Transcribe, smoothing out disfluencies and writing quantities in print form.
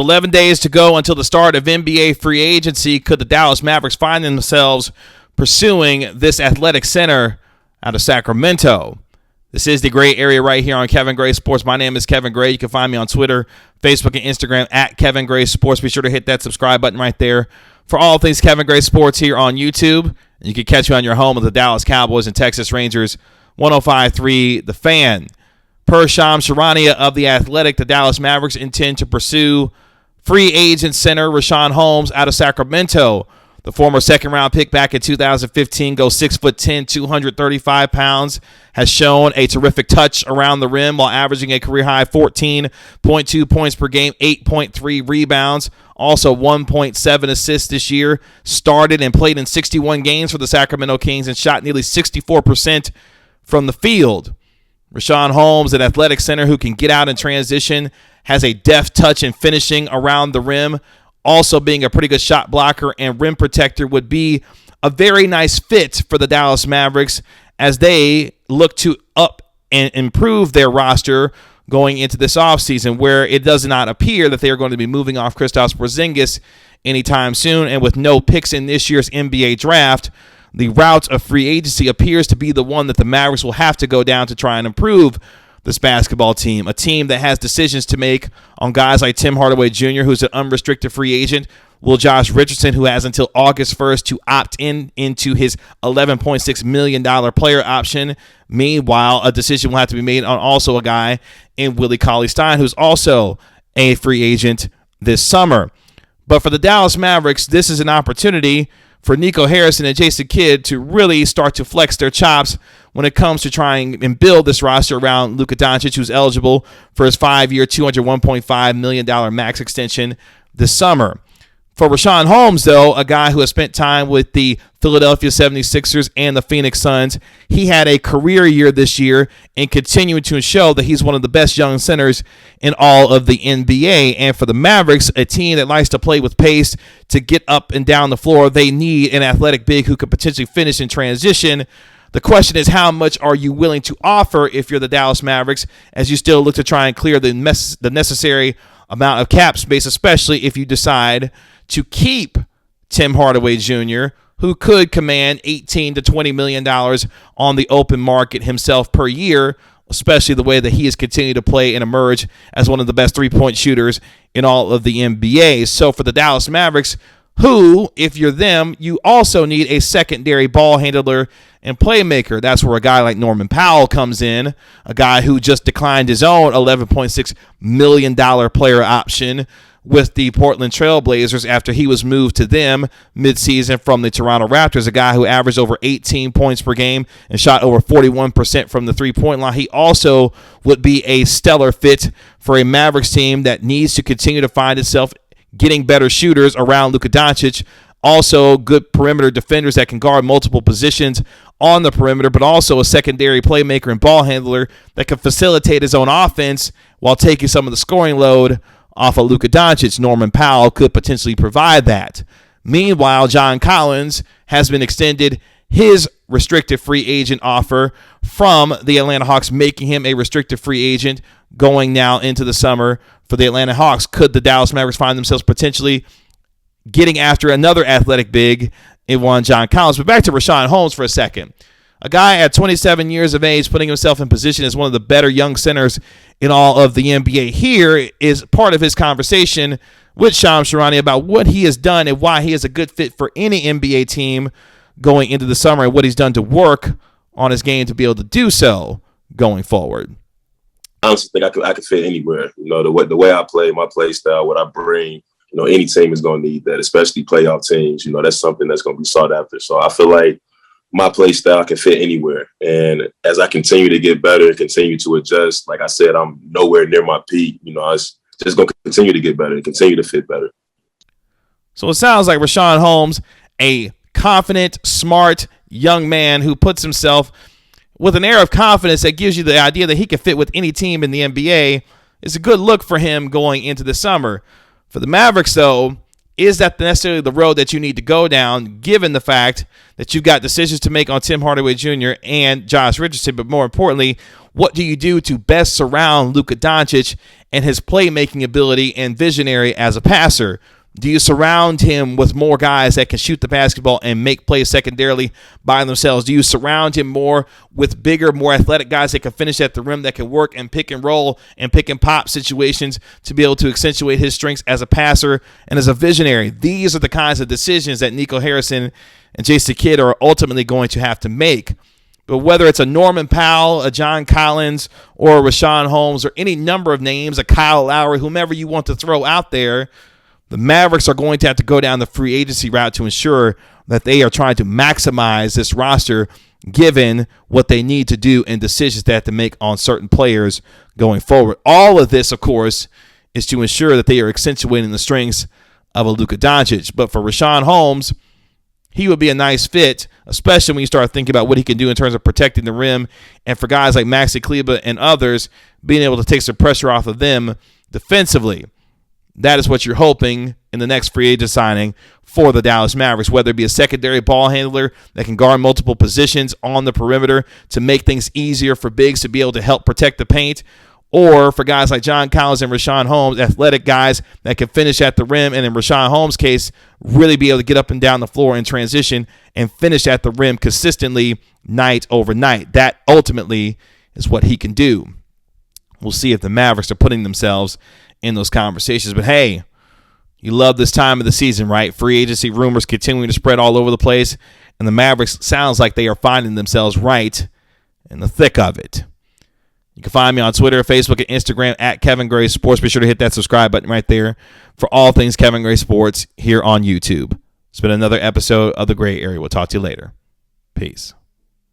11 days to go until the start of NBA free agency, could the Dallas Mavericks find themselves pursuing this athletic center out of Sacramento? This is the Gray Area right here on Kevin Gray Sports. My name is Kevin Gray. You can find me on Twitter, Facebook, and Instagram at Kevin Gray Sports. Be sure to hit that subscribe button right there for all things Kevin Gray Sports here on YouTube. And you can catch me on your home of the Dallas Cowboys and Texas Rangers, 105.3 The Fan. Per Shams Charania of The Athletic, the Dallas Mavericks intend to pursue free agent center Richaun Holmes out of Sacramento. The former second-round pick back in 2015 goes 6'10", 235 pounds, has shown a terrific touch around the rim while averaging a career-high 14.2 points per game, 8.3 rebounds, also 1.7 assists this year. Started and played in 61 games for the Sacramento Kings and shot nearly 64% from the field. Richaun Holmes, an athletic center who can get out in transition, has a deft touch and finishing around the rim. Also being a pretty good shot blocker and rim protector would be a very nice fit for the Dallas Mavericks as they look to up and improve their roster going into this offseason, where it does not appear that they are going to be moving off Kristaps Porzingis anytime soon. And with no picks in this year's NBA draft, the route of free agency appears to be the one that the Mavericks will have to go down to try and improve this basketball team, a team that has decisions to make on guys like Tim Hardaway Jr., who's an unrestricted free agent. Will Josh Richardson, who has until August 1st to opt into his $11.6 million player option. Meanwhile, a decision will have to be made on also a guy in Willie Cauley-Stein, who's also a free agent this summer. But for the Dallas Mavericks, this is an opportunity for Nico Harrison and Jason Kidd to really start to flex their chops when it comes to trying and build this roster around Luka Doncic, who's eligible for his 5-year, $201.5 million max extension this summer. For Richaun Holmes, though, a guy who has spent time with the Philadelphia 76ers and the Phoenix Suns, he had a career year this year and continuing to show that he's one of the best young centers in all of the NBA. And for the Mavericks, a team that likes to play with pace to get up and down the floor, they need an athletic big who could potentially finish in transition. The question is, how much are you willing to offer if you're the Dallas Mavericks, as you still look to try and clear the necessary amount of cap space, especially if you decide to keep Tim Hardaway Jr., who could command $18 to $20 million on the open market himself per year, especially the way that he has continued to play and emerge as one of the best three-point shooters in all of the NBA. So for the Dallas Mavericks, who, if you're them, you also need a secondary ball handler and playmaker. That's where a guy like Norman Powell comes in, a guy who just declined his own $11.6 million player option with the Portland Trail Blazers after he was moved to them midseason from the Toronto Raptors, a guy who averaged over 18 points per game and shot over 41% from the three-point line. He also would be a stellar fit for a Mavericks team that needs to continue to find itself getting better shooters around Luka Doncic. Also, good perimeter defenders that can guard multiple positions on the perimeter, but also a secondary playmaker and ball handler that can facilitate his own offense while taking some of the scoring load off of Luka Doncic. Norman Powell could potentially provide that. Meanwhile, John Collins has been extended his restricted free agent offer from the Atlanta Hawks, making him a restricted free agent going now into the summer for the Atlanta Hawks. Could the Dallas Mavericks find themselves potentially getting after another athletic big in one John Collins? But back to Richaun Holmes for a second. A guy at 27 years of age putting himself in position as one of the better young centers in all of the NBA. Here is part of his conversation with Shams Charania about what he has done and why he is a good fit for any NBA team going into the summer and what he's done to work on his game to be able to do so going forward. I honestly think I could fit anywhere. You know, the way I play, my play style, what I bring, you know, any team is going to need that, especially playoff teams. You know, that's something that's going to be sought after. So I feel like my play style can fit anywhere. And as I continue to get better and continue to adjust, like I said, I'm nowhere near my peak. You know, it's just going to continue to get better and continue to fit better. So it sounds like Richaun Holmes, a confident, smart young man who puts himself with an air of confidence that gives you the idea that he can fit with any team in the NBA, is a good look for him going into the summer. For the Mavericks, though, is that necessarily the road that you need to go down, given the fact that you've got decisions to make on Tim Hardaway Jr. and Josh Richardson? But more importantly, what do you do to best surround Luka Doncic and his playmaking ability and visionary as a passer? Do you surround him with more guys that can shoot the basketball and make plays secondarily by themselves? Do you surround him more with bigger, more athletic guys that can finish at the rim, that can work and pick and roll and pick and pop situations to be able to accentuate his strengths as a passer and as a visionary? These are the kinds of decisions that Nico Harrison and Jason Kidd are ultimately going to have to make. But whether it's a Norman Powell, a John Collins, or a Richaun Holmes, or any number of names, a Kyle Lowry, whomever you want to throw out there, the Mavericks are going to have to go down the free agency route to ensure that they are trying to maximize this roster given what they need to do and decisions they have to make on certain players going forward. All of this, of course, is to ensure that they are accentuating the strengths of a Luka Doncic. But for Richaun Holmes, he would be a nice fit, especially when you start thinking about what he can do in terms of protecting the rim. And for guys like Maxi Kleber and others, being able to take some pressure off of them defensively. That is what you're hoping in the next free agent signing for the Dallas Mavericks, whether it be a secondary ball handler that can guard multiple positions on the perimeter to make things easier for bigs to be able to help protect the paint, or for guys like John Collins and Richaun Holmes, athletic guys that can finish at the rim, and in Richaun Holmes' case, really be able to get up and down the floor in transition and finish at the rim consistently night over night. That ultimately is what he can do. We'll see if the Mavericks are putting themselves in those conversations. But hey, you love this time of the season, right? Free agency rumors continuing to spread all over the place, and the Mavericks sounds like they are finding themselves right in the thick of it. You can find me on Twitter, Facebook, and Instagram at Kevin Gray Sports. Be sure to hit that subscribe button right there for all things Kevin Gray Sports here on YouTube. It's been another episode of The Gray Area. We'll talk to you later. Peace.